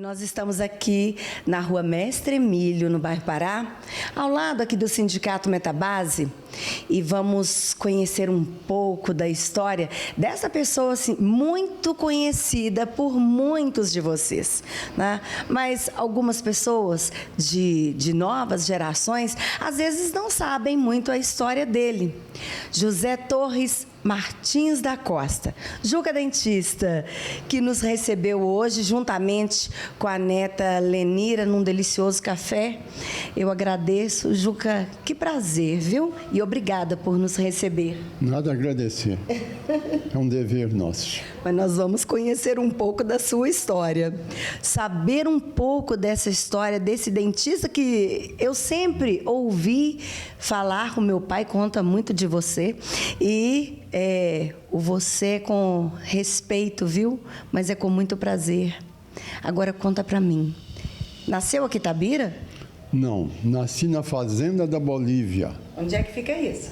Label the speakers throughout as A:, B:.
A: nós estamos aqui na Rua Mestre Emílio, no bairro Pará, ao lado aqui do Sindicato Metabase, e vamos conhecer um pouco da história dessa pessoa assim, muito conhecida por muitos de vocês, né? Mas algumas pessoas de novas gerações, às vezes não sabem muito a história dele. José Torres Martins da Costa, Juca dentista, que nos recebeu hoje juntamente com a neta Lenira num delicioso café. Eu agradeço, Juca, que prazer, viu? E obrigada por nos receber.
B: Nada a agradecer, é um dever nosso.
A: Mas nós vamos conhecer um pouco da sua história, saber um pouco dessa história desse dentista que eu sempre ouvi falar, o meu pai conta muito de você, e o você com respeito, viu? Mas é com muito prazer. Agora conta pra mim, nasceu aqui em Itabira?
B: Não, nasci na fazenda da Bolívia.
A: Onde é que fica isso?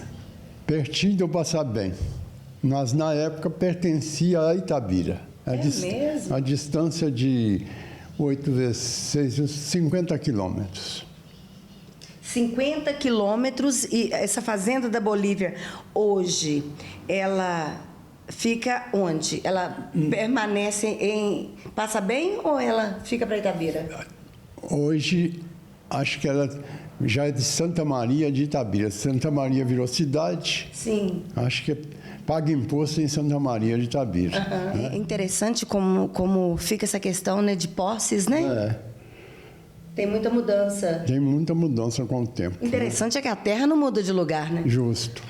B: Pertinho do Passabém. Mas na época pertencia a Itabira.
A: Mesmo?
B: A distância de 8 vezes 6, 50 quilômetros.
A: 50 quilômetros, e essa fazenda da Bolívia, hoje, ela fica onde? Ela permanece em Passabém ou ela fica para Itabira?
B: Hoje, acho que ela já é de Santa Maria de Itabira. Santa Maria virou cidade.
A: Sim.
B: Acho que paga imposto em Santa Maria de Itabira.
A: Né? É interessante como fica essa questão, né, de posses, né?
B: É.
A: Tem muita mudança.
B: Tem muita mudança com o tempo.
A: Interessante é que a terra não muda de lugar, né?
B: Justo.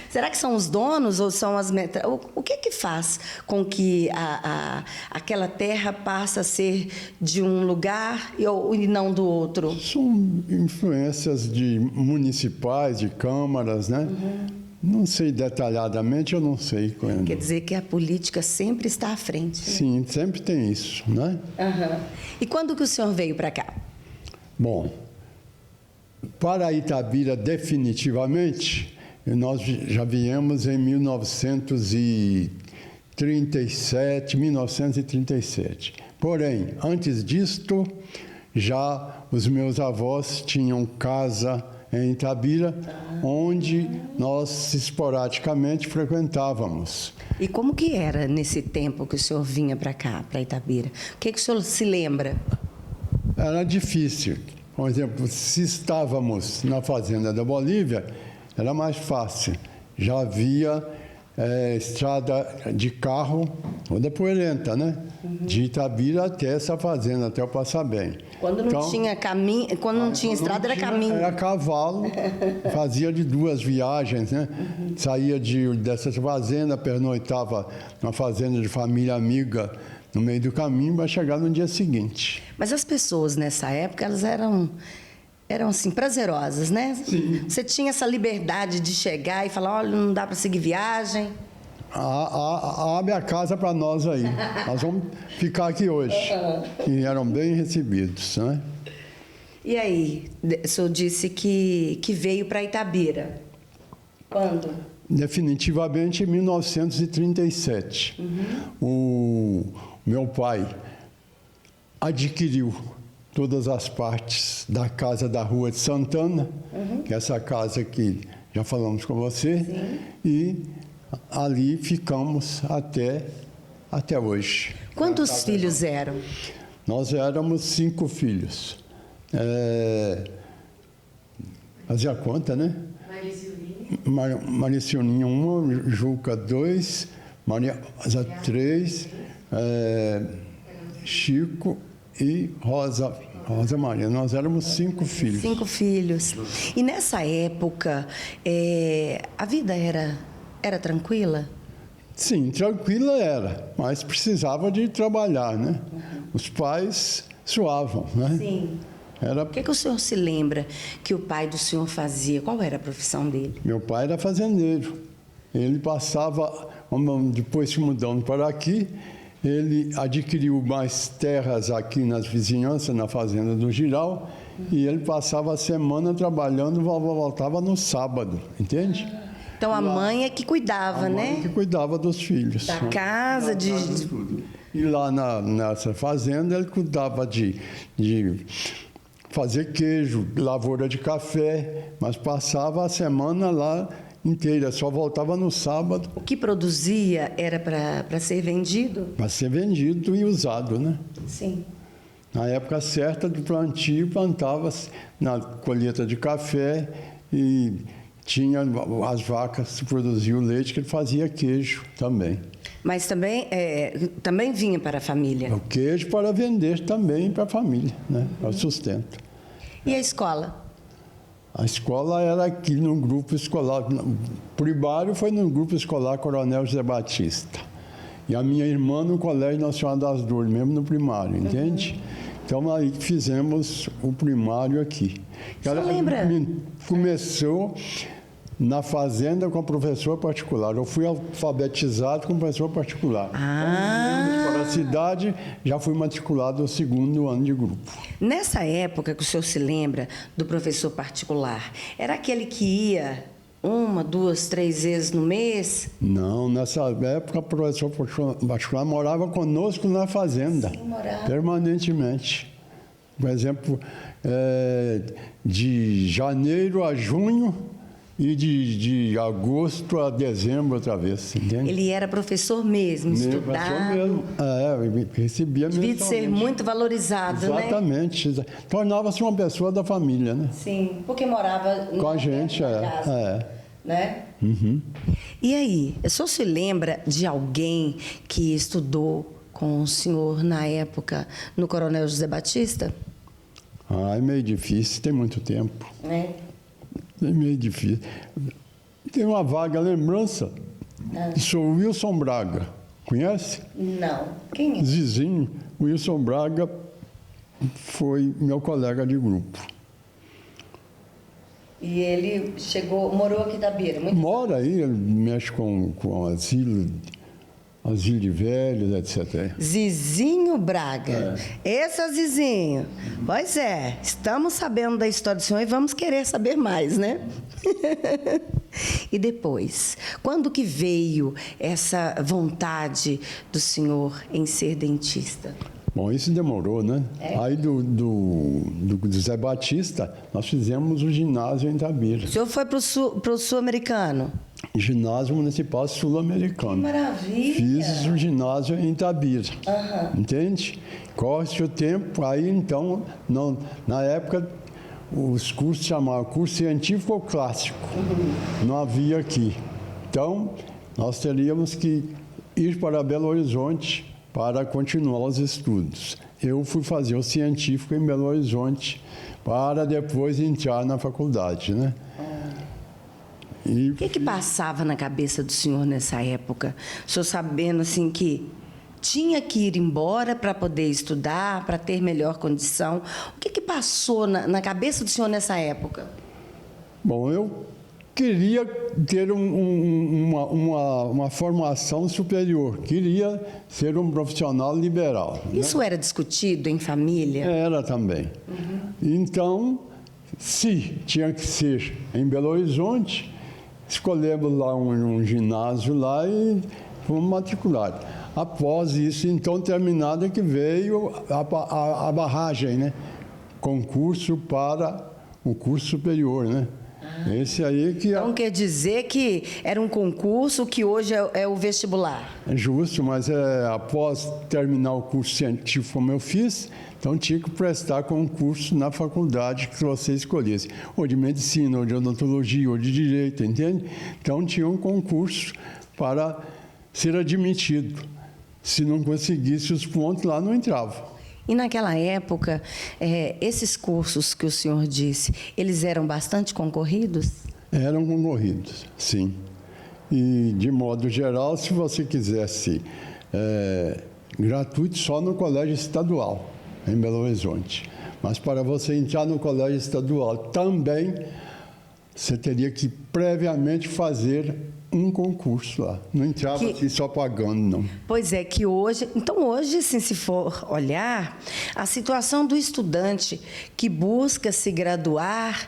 A: Será que são os donos ou são as metas? O que faz com que aquela terra passe a ser de um lugar e não do outro?
B: São influências de municipais, de câmaras, né? Uhum. Não sei detalhadamente, eu não sei. Quando.
A: Quer dizer que a política sempre está à frente. Né?
B: Sim, sempre tem isso, né?
A: Uhum. E quando que o senhor veio para cá?
B: Bom, para Itabira definitivamente, nós já viemos em 1937. Porém, antes disto, já os meus avós tinham casa em Itabira, onde nós esporadicamente frequentávamos.
A: E como que era nesse tempo que o senhor vinha para cá, para Itabira? O que o senhor se lembra?
B: Era difícil. Por exemplo, se estávamos na fazenda da Bolívia, era mais fácil. Já havia estrada de carro, toda poeirenta, né? Uhum. De Itabira até essa fazenda, até o Passabém.
A: Quando não tinha caminho, quando não tinha estrada, era caminho.
B: Era cavalo, fazia de 2 viagens, né? Uhum. Saía dessa fazenda, pernoitava na fazenda de família amiga no meio do caminho, vai chegar no dia seguinte.
A: Mas as pessoas nessa época, elas eram assim, prazerosas, né?
B: Sim.
A: Você tinha essa liberdade de chegar e falar, olha, não dá para seguir viagem.
B: Abre a casa para nós aí. Nós vamos ficar aqui hoje. E eram bem recebidos, né?
A: E aí, o senhor disse que veio para Itabira. Quando?
B: Definitivamente em 1937. Uhum. O meu pai adquiriu todas as partes da casa da Rua de Santana, que é essa casa que já falamos com você. Sim. E ali ficamos até hoje.
A: Quantos filhos eram?
B: Nós éramos 5 filhos. Fazia a conta, né? Mariciuninha 1, Juca 2, Maria 3, Chico e Rosa Maria. Nós éramos 5 filhos.
A: 5 filhos. E nessa época, a vida era tranquila?
B: Sim, tranquila era, mas precisava de trabalhar, né? Uhum. Os pais suavam, né?
A: Sim. O que o senhor se lembra que o pai do senhor fazia? Qual era a profissão dele?
B: Meu pai era fazendeiro. Ele passava, depois que mudamos para aqui, ele adquiriu mais terras aqui nas vizinhanças, na fazenda do Giral, e ele passava a semana trabalhando, voltava no sábado, entende?
A: Então a mãe é que cuidava, né?
B: A mãe que cuidava dos filhos.
A: Da casa, de tudo.
B: E lá nessa fazenda ele cuidava de fazer queijo, lavoura de café, mas passava a semana lá inteira, só voltava no sábado.
A: O que produzia era para ser vendido?
B: Para ser vendido e usado, né?
A: Sim.
B: Na época certa do plantio, plantava-se na colheita de café e tinha as vacas que produziam leite, que ele fazia queijo também.
A: Mas também vinha para a família?
B: O queijo para vender também para a família, né? Para o sustento.
A: E a escola?
B: A escola era aqui no grupo escolar. O primário foi no grupo escolar Coronel José Batista. E a minha irmã no Colégio Nacional das Dores, mesmo no primário, entende? Então, aí fizemos o primário aqui.
A: Você lembra?
B: Começou na fazenda com professor particular. Eu fui alfabetizado com professor particular. Para a cidade, já fui matriculado no 2º ano de grupo.
A: Nessa época que o senhor se lembra do professor particular, era aquele que ia 1, 2, 3 vezes no mês?
B: Não, nessa época o professor particular morava conosco na fazenda.
A: Sim, morava.
B: Permanentemente. Por exemplo, de janeiro a junho e de agosto a dezembro outra vez, entende?
A: Ele era professor mesmo, estudado.
B: Mesmo. Recebia
A: Devia de ser muito valorizado,
B: exatamente. Né? Tornava-se uma pessoa da família, né?
A: Sim, porque morava
B: com a gente,
A: casa, né?
B: Uhum.
A: E aí, o senhor se lembra de alguém que estudou com o senhor na época no Coronel José Batista?
B: É meio difícil, tem muito tempo.
A: É
B: meio difícil. Tem uma vaga lembrança. Sou Wilson Braga. Conhece?
A: Não. Quem é?
B: Zizinho. Wilson Braga foi meu colega de grupo.
A: E ele morou aqui da Beira?
B: Mora aí, ele mexe com asilo de velhos, etc.
A: Zizinho Braga. Esse é o Zizinho. Pois é, estamos sabendo da história do senhor e vamos querer saber mais, né? E depois, quando que veio essa vontade do senhor em ser dentista?
B: Bom, isso demorou, né? Aí do Zé Batista, nós fizemos o ginásio em Itabira.
A: O senhor foi para o Sul-Americano?
B: Ginásio Municipal Sul-Americano.
A: Que maravilha!
B: Fiz o ginásio em Itabira. Entende? Corre-se o tempo, aí então, na época, os cursos chamavam curso científico ou clássico. Não havia aqui. Então, nós teríamos que ir para Belo Horizonte para continuar os estudos. Eu fui fazer o científico em Belo Horizonte para depois entrar na faculdade, né? E
A: o que passava na cabeça do senhor nessa época? O senhor sabendo assim que tinha que ir embora para poder estudar, para ter melhor condição. O que passou na cabeça do senhor nessa época?
B: Bom, eu queria ter uma formação superior, queria ser um profissional liberal.
A: Isso, né? Era discutido em família?
B: Era também. Então, se tinha que ser em Belo Horizonte, escolhemos lá um ginásio lá e fomos matriculados. Após isso, então, terminado, é que veio a barragem, né? Concurso para o curso superior, né? Esse aí que...
A: Então, quer dizer que era um concurso que hoje é o vestibular?
B: É justo, mas após terminar o curso científico como eu fiz, então tinha que prestar concurso na faculdade que você escolhesse, ou de medicina, ou de odontologia, ou de direito, entende? Então tinha um concurso para ser admitido. Se não conseguisse os pontos, lá não entrava.
A: E naquela época, esses cursos que o senhor disse, eles eram bastante concorridos?
B: Eram concorridos, sim. E, de modo geral, se você quisesse gratuito, só no colégio estadual, em Belo Horizonte. Mas para você entrar no colégio estadual também, você teria que previamente fazer um concurso lá. Não entrava assim só pagando, não.
A: Pois é, que hoje... Então, hoje, assim, se for olhar, a situação do estudante que busca se graduar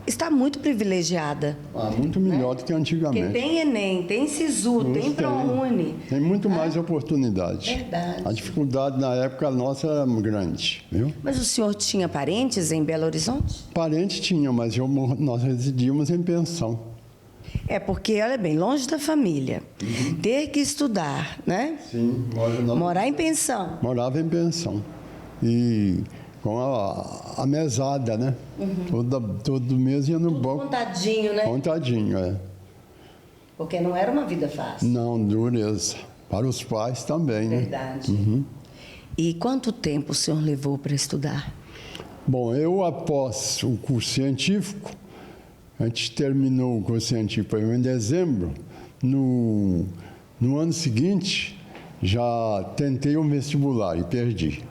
A: está muito privilegiada.
B: Muito melhor do que
A: Porque
B: antigamente.
A: tem Enem, tem SISU, tem ProUni.
B: Tem muito mais oportunidade.
A: Verdade.
B: A dificuldade na época nossa era grande, viu?
A: Mas o senhor tinha parentes em Belo Horizonte?
B: Parente tinha, mas nós residíamos em pensão.
A: É porque, olha bem, longe da família, ter que estudar, né?
B: Sim,
A: Morar em pensão.
B: morava em pensão. E com a mesada, né? Todo mês ia no banco.
A: Contadinho, né?
B: Contadinho, é.
A: Porque não era uma vida fácil.
B: Não, dureza. Para os pais também, né?
A: Verdade. E quanto tempo o senhor levou para estudar?
B: Bom, eu após o curso científico, a gente terminou o curso científico em dezembro. No ano seguinte, já tentei um vestibular e perdi.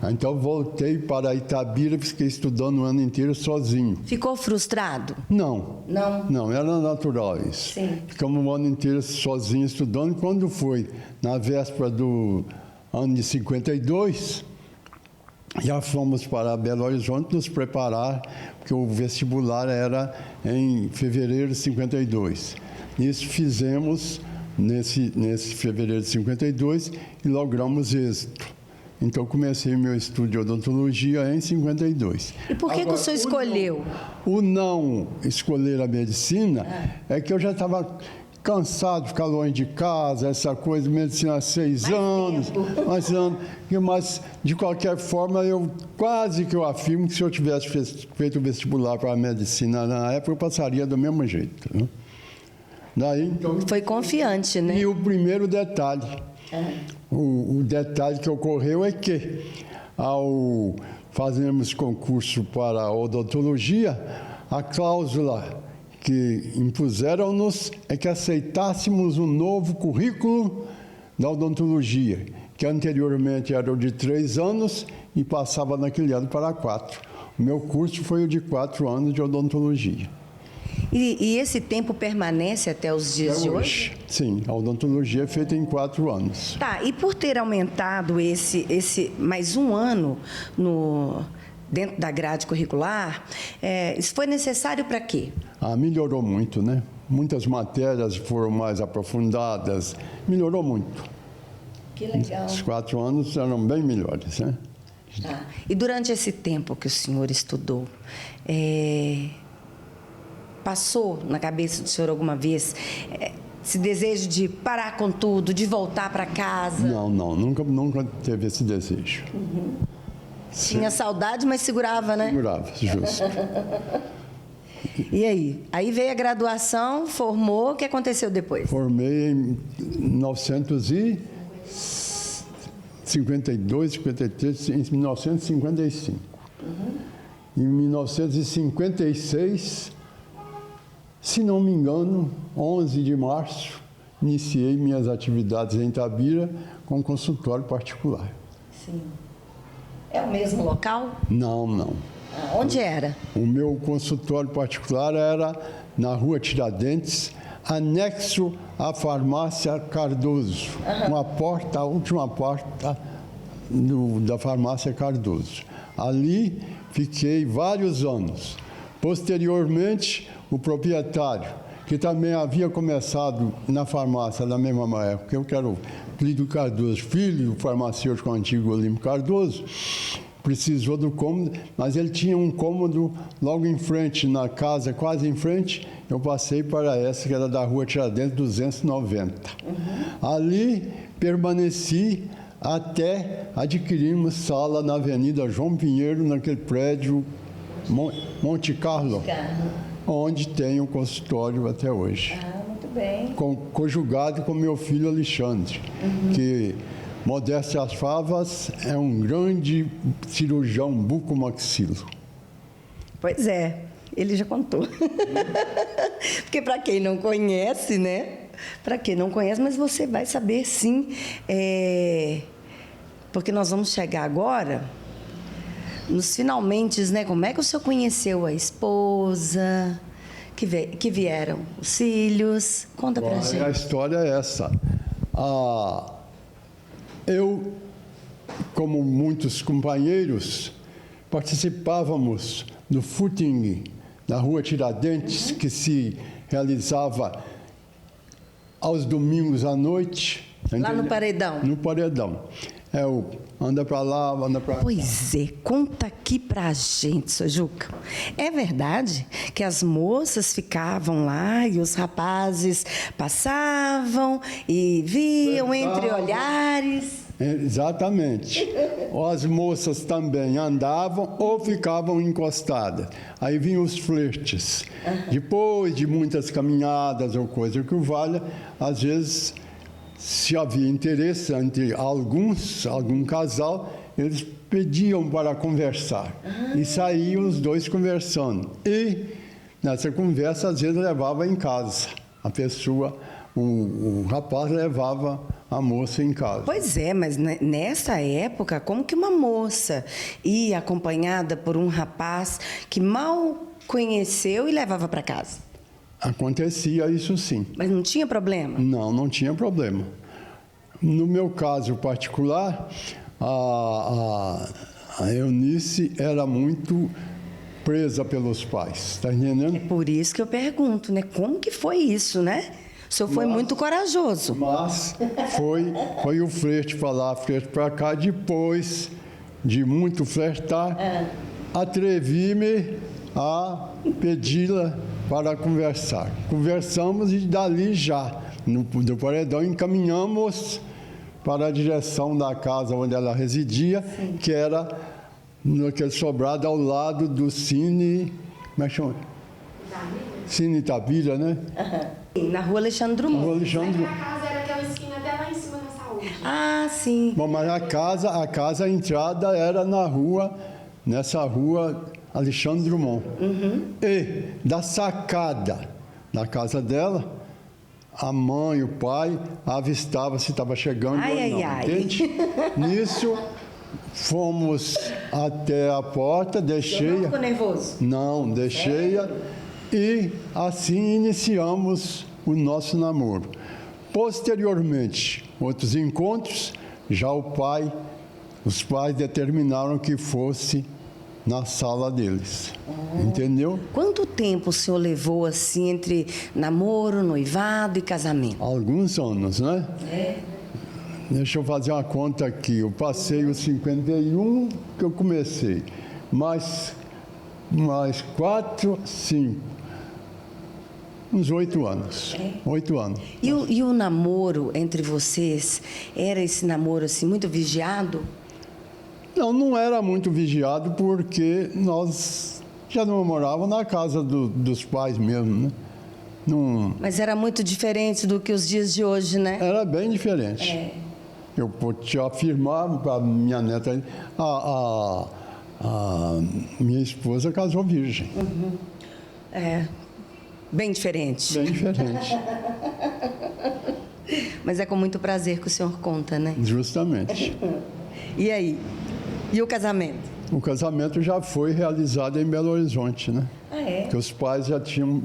B: Então voltei para Itabira e fiquei estudando o ano inteiro sozinho.
A: Ficou frustrado?
B: Não.
A: Não.
B: Não, era natural isso.
A: Sim.
B: Ficamos o ano inteiro sozinho estudando. Quando foi na véspera do ano de 52, já fomos para Belo Horizonte nos preparar, porque o vestibular era em fevereiro de 52. Isso fizemos nesse fevereiro de 52 e logramos êxito. Então, comecei meu estudo de odontologia em 52.
A: E por que o senhor escolheu?
B: O não escolher a medicina é que eu já estava cansado de ficar longe de casa, essa coisa, medicina há 6 anos, mas de qualquer forma, quase que eu afirmo que se eu tivesse feito o vestibular para a medicina na época, eu passaria do mesmo jeito. Né? Daí, então,
A: Foi confiante, né?
B: e o primeiro detalhe, o detalhe que ocorreu é que, ao fazermos concurso para a odontologia, a cláusula que impuseram-nos é que aceitássemos um novo currículo da odontologia, que anteriormente era o de 3 anos e passava naquele ano para 4. O meu curso foi o de 4 anos de odontologia.
A: E esse tempo permanece até os dias de hoje?
B: Sim, a odontologia é feita em 4 anos.
A: Tá, e por ter aumentado esse mais um ano dentro da grade curricular, isso foi necessário para quê?
B: Melhorou muito, né? Muitas matérias foram mais aprofundadas, melhorou muito.
A: Que legal.
B: Os 4 anos eram bem melhores, né?
A: Tá. E durante esse tempo que o senhor estudou, passou na cabeça do senhor alguma vez esse desejo de parar com tudo, de voltar para casa?
B: Não, nunca teve esse desejo.
A: Tinha saudade, mas segurava, né?
B: Segurava, justo.
A: E aí? Aí veio a graduação, formou, o que aconteceu depois?
B: Formei em 1952, 53, em 1955. Em 1956, se não me engano, 11 de março, iniciei minhas atividades em Itabira com consultório particular.
A: Sim. É o mesmo local?
B: Não.
A: Onde era?
B: O meu consultório particular era na Rua Tiradentes, anexo à farmácia Cardoso. A última porta da farmácia Cardoso. Ali fiquei vários anos. Posteriormente, o proprietário, que também havia começado na farmácia na mesma época, eu quero Plínio Cardoso, filho do farmacêutico antigo Olímpio Cardoso, precisou do cômodo, mas ele tinha um cômodo logo em frente, na casa, quase em frente. Eu passei para essa, que era da Rua Tiradentes 290. Ali permaneci até adquirirmos sala na Avenida João Pinheiro, naquele prédio Monte Carlo, onde tenho um consultório até hoje.
A: Muito bem.
B: Conjugado com meu filho Alexandre, que, modéstia às favas, é um grande cirurgião bucomaxilo.
A: Pois é, ele já contou. Porque para quem não conhece, né? Para quem não conhece, mas você vai saber sim. Porque nós vamos chegar agora nos finalmente, né? Como é que o senhor conheceu a esposa? Que vieram os filhos? Conta pra gente.
B: A história é essa. Eu, como muitos companheiros, participávamos do footing da Rua Tiradentes, que se realizava aos domingos à noite.
A: Lá no Paredão.
B: No Paredão. É o anda para lá, anda para cá.
A: Pois é, conta aqui pra gente, seu Juca. É verdade que as moças ficavam lá e os rapazes passavam e viam entre olhares?
B: Exatamente. As moças também andavam ou ficavam encostadas. Aí vinham os flertes. Depois de muitas caminhadas ou coisa que o valha, às vezes, se havia interesse entre algum casal, eles pediam para conversar. E saíam os dois conversando. E nessa conversa, às vezes, levava em casa. A pessoa, o rapaz levava a moça em casa.
A: Pois é, mas nessa época, como que uma moça ia acompanhada por um rapaz que mal conheceu e levava para casa?
B: Acontecia isso sim.
A: Mas não tinha problema?
B: Não, não tinha problema. No meu caso particular, a Eunice era muito presa pelos pais, está entendendo?
A: É por isso que eu pergunto, né? Como que foi isso, né? O senhor foi muito corajoso.
B: Mas foi o flerte para lá, flerte para cá. Depois de muito flertar, atrevi-me a pedi-la para conversar. Conversamos e dali já, do Paredão, encaminhamos para a direção da casa onde ela residia, sim, que era naquele sobrado ao lado do Cine... Como é que chama? Cine Itabira, né?
A: Na Rua Alexandre Drummond.
B: Rua Alexandre Drummond.
C: A casa era aquela esquina até lá em cima na Saúde.
A: Ah, sim.
B: Bom, mas a entrada era nessa rua Alexandre Drummond. E da sacada da casa dela, a mãe, o pai, avistava se estava chegando ou não. Entende? Nisso, fomos até a porta, deixei...
A: Você não ficou nervoso?
B: Não, deixei-a. E assim iniciamos o nosso namoro. Posteriormente, outros encontros, já os pais determinaram que fosse na sala deles. Entendeu?
A: Quanto tempo o senhor levou assim entre namoro, noivado e casamento?
B: Alguns anos, né? Deixa eu fazer uma conta aqui. Eu passei os 51 que eu comecei. Mais 4, 5. Uns 8 anos. 8 anos.
A: E o namoro entre vocês, era esse namoro assim muito vigiado?
B: Não era muito vigiado porque nós já namorávamos na casa dos pais mesmo, né? Não...
A: Mas era muito diferente do que os dias de hoje, né?
B: Era bem diferente. Eu vou te afirmar para minha neta, a minha esposa casou virgem.
A: Bem diferente.
B: Bem diferente.
A: Mas é com muito prazer que o senhor conta, né?
B: Justamente.
A: E aí? E o casamento?
B: O casamento já foi realizado em Belo Horizonte, né?
A: Ah, é?
B: Porque os pais já tinham,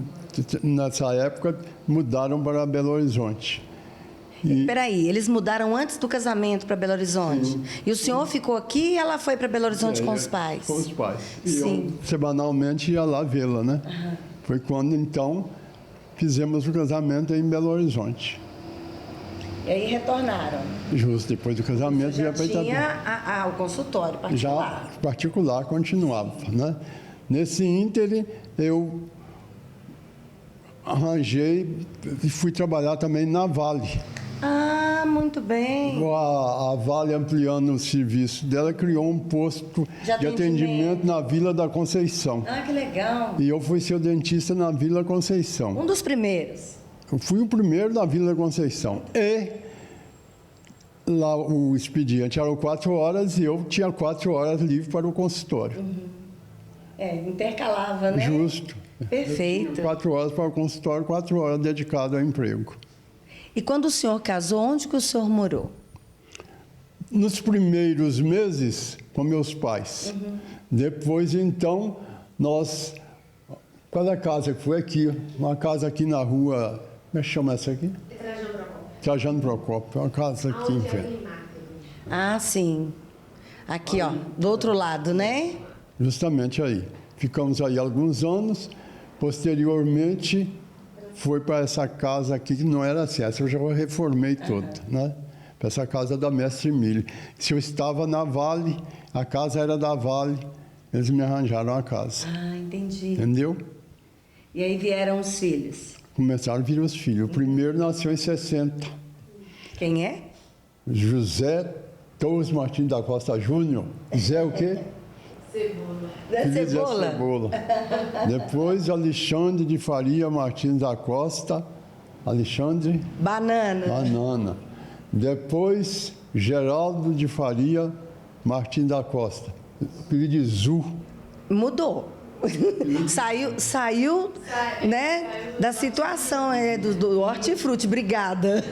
B: nessa época, mudaram para Belo Horizonte.
A: Peraí, eles mudaram antes do casamento para Belo Horizonte? Sim. E o senhor ficou aqui e ela foi para Belo Horizonte com os pais?
B: Com os pais. E
A: sim,
B: eu, semanalmente, ia lá vê-la, né? Foi quando, então, fizemos o casamento em Belo Horizonte.
A: E aí retornaram?
B: Justo, depois do casamento...
A: Já tinha o consultório particular?
B: Já particular continuava, né? Nesse ínterim, eu arranjei e fui trabalhar também na Vale.
A: Ah, muito bem.
B: A Vale, ampliando o serviço dela, criou um posto de atendimento na Vila da Conceição.
A: Ah, que legal.
B: E eu fui seu dentista na Vila Conceição.
A: Um dos primeiros?
B: Eu fui o primeiro da Vila da Conceição. E lá o expediente era 4 horas e eu tinha 4 horas livre para o consultório.
A: Intercalava, né?
B: Justo.
A: Perfeito.
B: 4 horas para o consultório, 4 horas dedicado ao emprego.
A: E quando o senhor casou, onde que o senhor morou?
B: Nos primeiros meses, com meus pais. Depois, então, nós... Qual é a casa que foi aqui? Uma casa aqui na rua... Como é que chama essa aqui? Trajano Procópio. Uma casa aqui em frente.
A: Ah, sim. Aqui, ó, do outro lado, né?
B: Justamente aí. Ficamos aí alguns anos. Posteriormente, foi para essa casa aqui, que não era assim, essa eu já reformei toda, né? Para essa casa da Mestre Emílio. Se eu estava na Vale, a casa era da Vale, eles me arranjaram a casa.
A: Ah, entendi.
B: Entendeu?
A: E aí vieram os filhos.
B: Começaram a vir os filhos. O primeiro nasceu em 60.
A: Quem é?
B: José Torres Martins da Costa Júnior. Zé o quê?
A: Da
B: Filho de Zé
A: Cebola?
B: Cebola. Depois Alexandre de Faria Martins da Costa. Alexandre
A: Banana.
B: Banana. Depois Geraldo de Faria Martins da Costa. Filho de Zu.
A: Mudou. Saiu, né, da situação do hortifruti. Obrigada.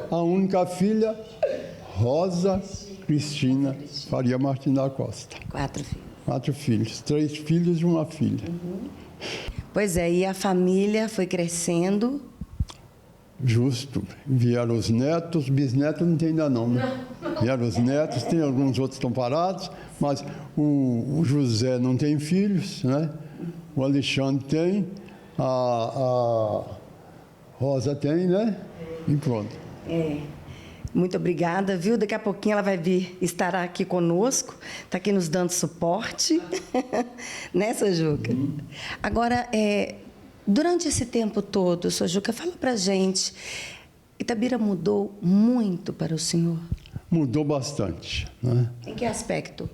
B: A única filha, Rosa Cristina Faria Martins da Costa.
A: 4 filhos.
B: 4 filhos, 3 filhos e uma filha.
A: Pois é, e a família foi crescendo.
B: Justo. Vieram os netos, bisnetos não tem ainda não, né? Vieram os netos, tem alguns outros que estão parados, mas o José não tem filhos, né? O Alexandre tem, a Rosa tem, né? E pronto.
A: É. Muito obrigada, viu? Daqui a pouquinho ela vai vir, estará aqui conosco, está aqui nos dando suporte. Né, Sr. Juca? Agora, durante esse tempo todo, Sr. Juca, fala pra gente, Itabira mudou muito para o senhor?
B: Mudou bastante, né?
A: Em que aspecto?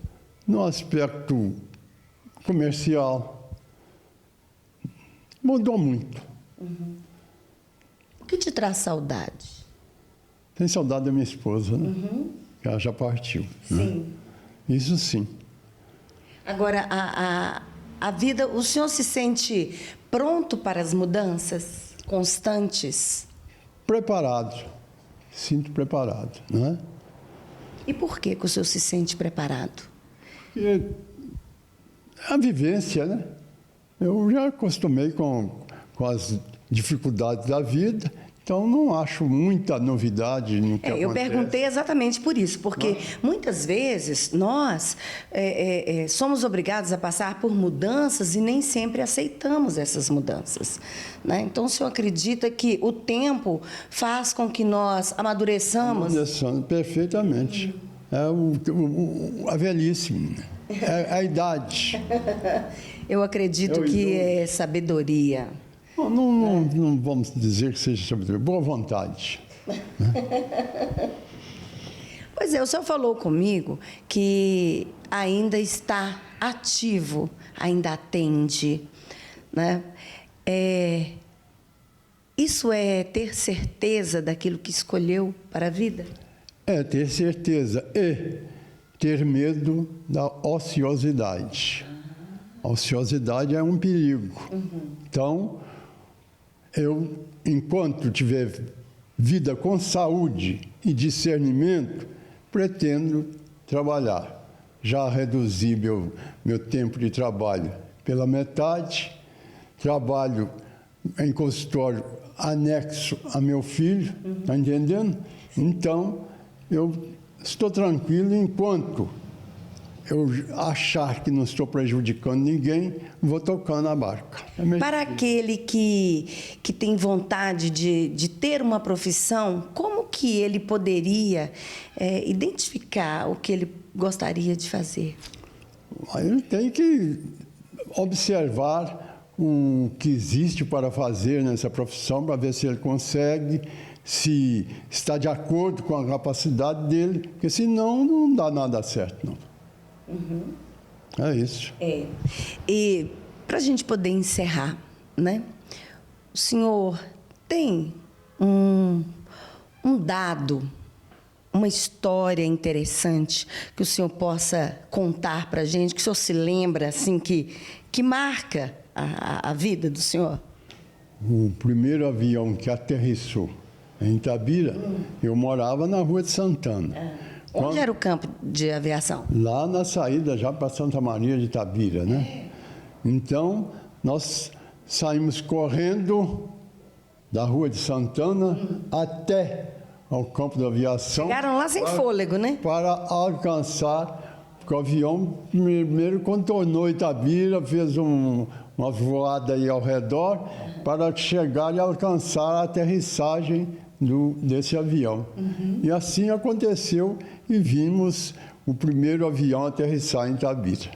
B: No aspecto comercial, mudou muito.
A: O que te traz saudade?
B: Tem saudade da minha esposa, né? Que ela já partiu.
A: Sim.
B: Né? Isso sim.
A: Agora, a vida, o senhor se sente pronto para as mudanças constantes?
B: Preparado. Sinto preparado, né?
A: E por que o senhor se sente preparado?
B: E a vivência, né? Eu já acostumei com as dificuldades da vida, então não acho muita novidade no que
A: Eu
B: acontece.
A: perguntei exatamente por isso, porque muitas vezes nós somos obrigados a passar por mudanças e nem sempre aceitamos essas mudanças, né? Então, o senhor acredita que o tempo faz com que nós amadureçamos?
B: Amadureçando perfeitamente. É a velhice, é a idade.
A: Eu acredito que é sabedoria.
B: Não vamos dizer que seja sabedoria, boa vontade.
A: Pois é, o senhor falou comigo que ainda está ativo, ainda atende, né? Isso é ter certeza daquilo que escolheu para a vida?
B: É ter certeza e ter medo da ociosidade. A ociosidade é um perigo. Então, eu, enquanto tiver vida com saúde e discernimento, pretendo trabalhar. Já reduzi meu tempo de trabalho pela metade, trabalho em consultório anexo a meu filho, está entendendo? Então, eu estou tranquilo enquanto eu achar que não estou prejudicando ninguém, vou tocando a barca.
A: Para aquele que tem vontade de ter uma profissão, como que ele poderia identificar o que ele gostaria de fazer?
B: Ele tem que observar o que existe para fazer nessa profissão, para ver se ele consegue, se está de acordo com a capacidade dele, porque senão não dá nada certo, não. É isso.
A: E para a gente poder encerrar, né? O senhor tem um dado, uma história interessante que o senhor possa contar para a gente, que o senhor se lembra, assim, que marca a vida do senhor?
B: O primeiro avião que aterrissou em Itabira, eu morava na Rua de Santana.
A: Onde era o campo de aviação?
B: Lá na saída já para Santa Maria de Itabira, né? Então, nós saímos correndo da Rua de Santana até ao campo de aviação.
A: Chegaram lá sem fôlego, né?
B: Para alcançar, porque o avião primeiro contornou Itabira, fez uma voada aí ao redor para chegar e alcançar a aterrissagem desse avião. E assim aconteceu e vimos o primeiro avião aterrissar em Itabira.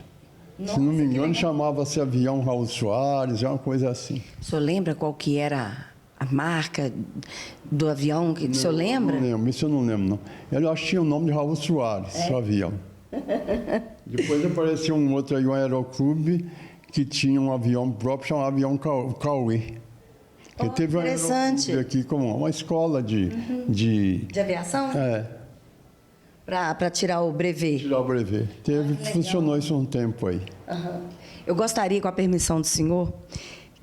B: Se não me engano, chamava-se avião Raul Soares, é uma coisa assim.
A: O senhor lembra qual que era a marca do avião? O senhor lembra?
B: Não lembro, isso eu não lembro, não. Eu acho que tinha o nome de Raul Soares, o avião. Depois apareceu um outro aí, um aeroclube, que tinha um avião próprio, chamado avião Cauê. Porque teve um
A: interessante.
B: aeroclube aqui, como uma escola de
A: aviação? Para tirar o brevet.
B: Tirar o brevet. Funcionou isso um tempo aí.
A: Eu gostaria, com a permissão do senhor,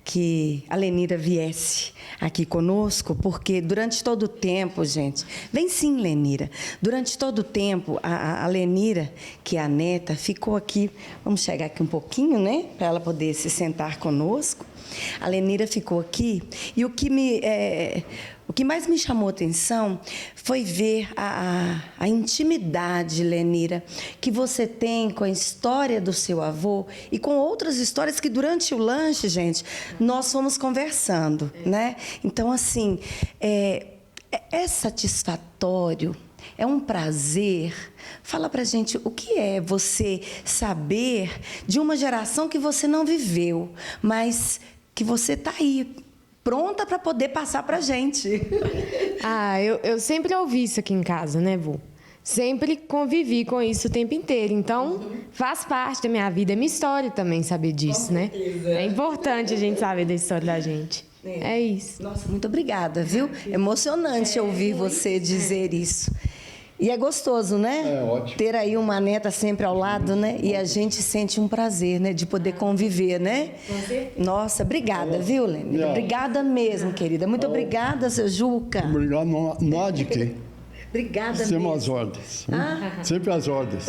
A: que a Lenira viesse aqui conosco, porque durante todo o tempo, gente... Vem sim, Lenira. Durante todo o tempo, a Lenira, que é a neta, ficou aqui... Vamos chegar aqui um pouquinho, né? Para ela poder se sentar conosco. A Lenira ficou aqui e o que mais me chamou a atenção foi ver a intimidade, Lenira, que você tem com a história do seu avô e com outras histórias que durante o lanche, gente, nós fomos conversando, né? Então, assim, é satisfatório, é um prazer. Fala pra gente o que é você saber de uma geração que você não viveu, mas que você está aí, pronta para poder passar para a gente.
D: Eu sempre ouvi isso aqui em casa, né, vô? Sempre convivi com isso o tempo inteiro. Então, faz parte da minha vida, é minha história também saber disso, né? É importante a gente saber da história da gente. É isso.
A: Nossa, muito obrigada, viu? Emocionante ouvir você dizer isso. E é gostoso, né?
B: É ótimo.
A: Ter aí uma neta sempre ao lado, né? E a gente sente um prazer, né? De poder conviver, né? Nossa, obrigada, viu, Lenira? Obrigada mesmo, querida. Muito obrigada, seu Juca.
B: Obrigado, não de quê?
A: Obrigada
B: Sempre
A: mesmo.
B: as ordens. Sempre as ordens.